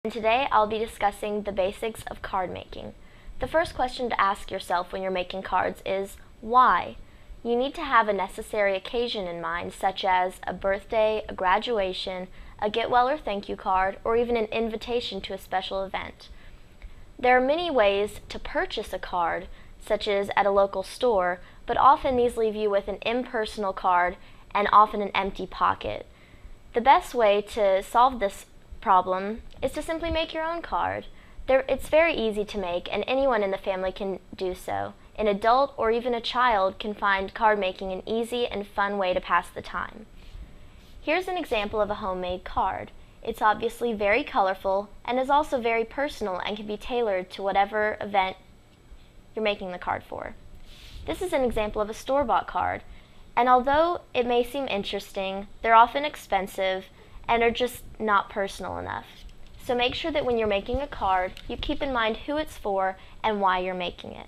And today I'll be discussing the basics of card making. The first question to ask yourself when you're making cards is, why? You need to have a necessary occasion in mind, such as a birthday, a graduation, a get well or thank you card, or even an invitation to a special event. There are many ways to purchase a card, such as at a local store, but often these leave you with an impersonal card and often an empty pocket. The best way to solve this problem is to simply make your own card. It's very easy to make, and anyone in the family can do so. An adult or even a child can find card making an easy and fun way to pass the time. Here's an example of a homemade card. It's obviously very colorful and is also very personal and can be tailored to whatever event you're making the card for. This is an example of a store-bought card, and although it may seem interesting, they're often expensive and are just not personal enough. So make sure that when you're making a card, you keep in mind who it's for and why you're making it.